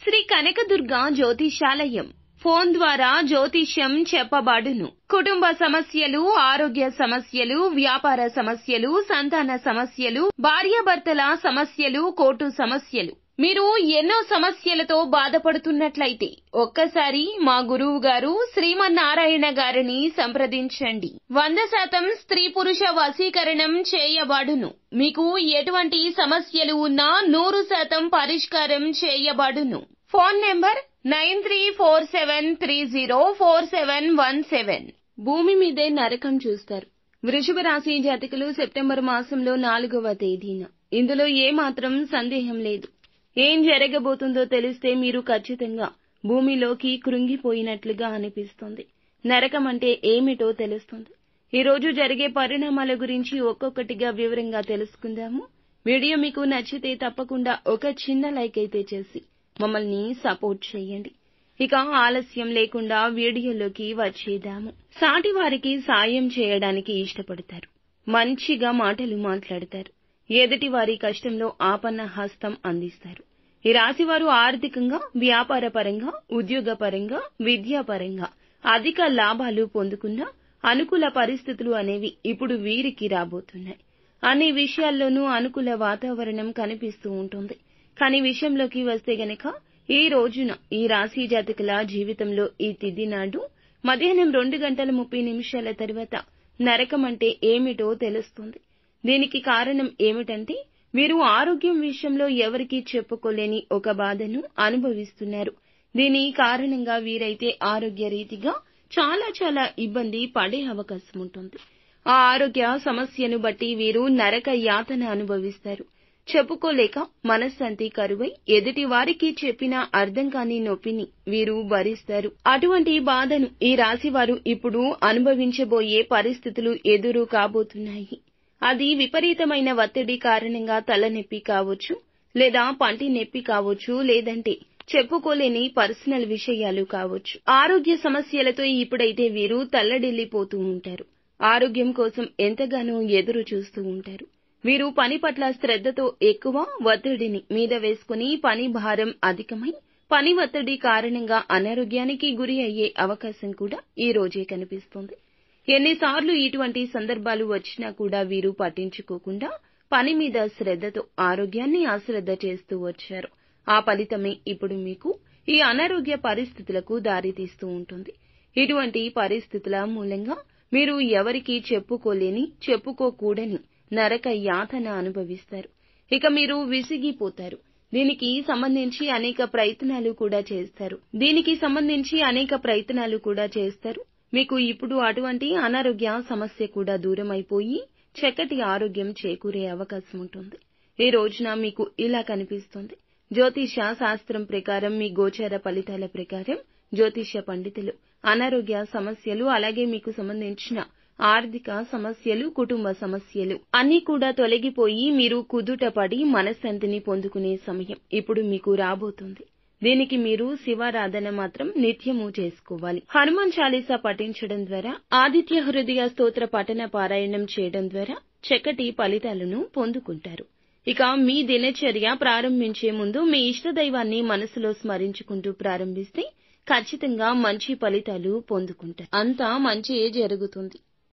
Shri Kanakadurga జ్యోతిషాలయం. Phone ద్వారా జ్యోతిష్యం చెప్పబడును. కుటుంబ సమస్యలు, ఆరోగ్య సమస్యలు, వ్యాపార సమస్యలు, సంతాన సమస్యలు, భార్యాభర్తల సమస్యలు, కోర్టు సమస్యలు. మీరు ఎన్నో సమస్యలతో బాధపడుతున్నట్లయితే ఒక్కసారి మా గురువు గారు శ్రీమన్నారాయణ గారిని సంప్రదించండి. 100% స్త్రీ పురుష వశీకరణం చేయబడును. మీకు ఎటువంటి సమస్యలు ఉన్నా 100% పరిష్కారం చేయబడును. Phone number 9347304717. భూమి మీదే నరకం చూస్తారు. వృషభ రాశి జాతకులు సెప్టెంబర్ మాసంలో 4వ తేదీన. ఇందులో ఏమాత్రం సందేహం లేదు. ఏం జరగబోతుందో తెలిస్తే మీరు ఖచ్చితంగా భూమిలోకి కృంగిపోయినట్లుగా అనిపిస్తుంది. నరకం అంటే ఏమిటో తెలుస్తుంది. ఈ రోజు జరిగే పరిణామాల గురించి ఒక్కొక్కటిగా వివరంగా తెలుసుకుందాము. వీడియో మీకు నచ్చితే తప్పకుండా ఒక చిన్న లైక్ అయితే చేసి మమ్మల్ని సపోర్ట్ చేయండి. ఇక ఆలస్యం లేకుండా వీడియోలోకి వచ్చేద్దాము. సాటి వారికి సాయం చేయడానికి ఇష్టపడతారు. మంచిగా మాటలు మాట్లాడతారు. ఎదుటి వారి కష్టంలో ఆపన్న హస్తం అందిస్తారు. ఈ రాశివారు ఆర్థికంగా, వ్యాపారపరంగా, ఉద్యోగపరంగా, విద్యాపరంగా అధిక లాభాలు పొందుకున్న అనుకూల పరిస్థితులు అనేవి ఇప్పుడు వీరికి రాబోతున్నాయి. అన్ని విషయాల్లోనూ అనుకూల వాతావరణం కనిపిస్తూ ఉంటుంది. కానీ విషయంలోకి వస్తే గనక ఈ రోజున ఈ రాశి జాతకుల జీవితంలో ఈ తిథి నాడు మధ్యాహ్నం 2:30 తర్వాత నరకం అంటే ఏమిటో తెలుస్తుంది. దీనికి కారణం ఏమిటంటే వీరు ఆరోగ్యం విషయంలో ఎవరికీ చెప్పుకోలేని ఒక బాధను అనుభవిస్తున్నారు. దీని కారణంగా వీరైతే ఆరోగ్య రీతిగా చాలా ఇబ్బంది పడే అవకాశం ఉంటుంది. ఆ ఆరోగ్య సమస్యను బట్టి వీరు నరక యాతన అనుభవిస్తారు. చెప్పుకోలేక మనశ్శాంతి కరువై ఎదుటి వారికి చెప్పినా అర్థం కాని నొప్పిని వీరు భరిస్తారు. అటువంటి బాధను ఈ రాశివారు ఇప్పుడు అనుభవించబోయే పరిస్థితులు ఎదురు కాబోతున్నాయి. అది విపరీతమైన ఒత్తిడి కారణంగా తలనొప్పి కావచ్చు, లేదా పంటి నొప్పి కావచ్చు, లేదంటే చెప్పుకోలేని పర్సనల్ విషయాలు కావచ్చు. ఆరోగ్య సమస్యలతో ఇప్పుడైతే వీరు తల్లడిల్లిపోతూ ఉంటారు. ఆరోగ్యం కోసం ఎంతగానో ఎదురు చూస్తూ ఉంటారు. వీరు పని పట్ల శ్రద్ధతో ఎక్కువ ఒత్తిడిని మీద వేసుకుని పని భారం అధికమై పని ఒత్తిడి కారణంగా అనారోగ్యానికి గురి అయ్యే అవకాశం కూడా ఈ రోజే కనిపిస్తుంది. ఎన్నిసార్లు ఇటువంటి సందర్భాలు వచ్చినా కూడా వీరు పట్టించుకోకుండా పని మీద శ్రద్ధతో ఆరోగ్యాన్ని అశ్రద్ధ చేస్తూ వచ్చారు. ఆ ఫలితమే ఇప్పుడు మీకు ఈ అనారోగ్య పరిస్థితులకు దారితీస్తూ ఉంటుంది. ఇటువంటి పరిస్థితుల మూలంగా మీరు ఎవరికీ చెప్పుకోలేని, చెప్పుకోకూడని నరక యాతన అనుభవిస్తారు. ఇక మీరు విసిగిపోతారు. దీనికి సంబంధించి అనేక ప్రయత్నాలు కూడా చేస్తారు. మీకు ఇప్పుడు అటువంటి అనారోగ్య సమస్య కూడా దూరమైపోయి చక్కటి ఆరోగ్యం చేకూరే అవకాశం ఉంటుంది. ఈ రోజున మీకు ఇలా కనిపిస్తుంది. జ్యోతిష శాస్త్రం ప్రకారం మీ గోచార ఫలితాల ప్రకారం జ్యోతిష పండితులు అనారోగ్య సమస్యలు, అలాగే మీకు సంబంధించిన ఆర్థిక సమస్యలు, కుటుంబ సమస్యలు అన్నీ కూడా తొలగిపోయి మీరు కుదుటపడి మనశ్శాంతిని పొందుకునే సమయం ఇప్పుడు మీకు రాబోతుంది. దీనికి మీరు శివారాధన మాత్రం నిత్యము చేసుకోవాలి. హనుమాన్ చాలీసా పఠించడం ద్వారా, ఆదిత్య హృదయ స్తోత్ర పఠన పారాయణం చేయడం ద్వారా చక్కటి ఫలితాలను పొందుకుంటారు. ఇక మీ దినచర్య ప్రారంభించే ముందు మీ ఇష్టదైవాన్ని మనసులో స్మరించుకుంటూ ప్రారంభిస్తే ఖచ్చితంగా మంచి ఫలితాలు పొందుకుంటారు. అంతా మంచియే జరుగుతుంది.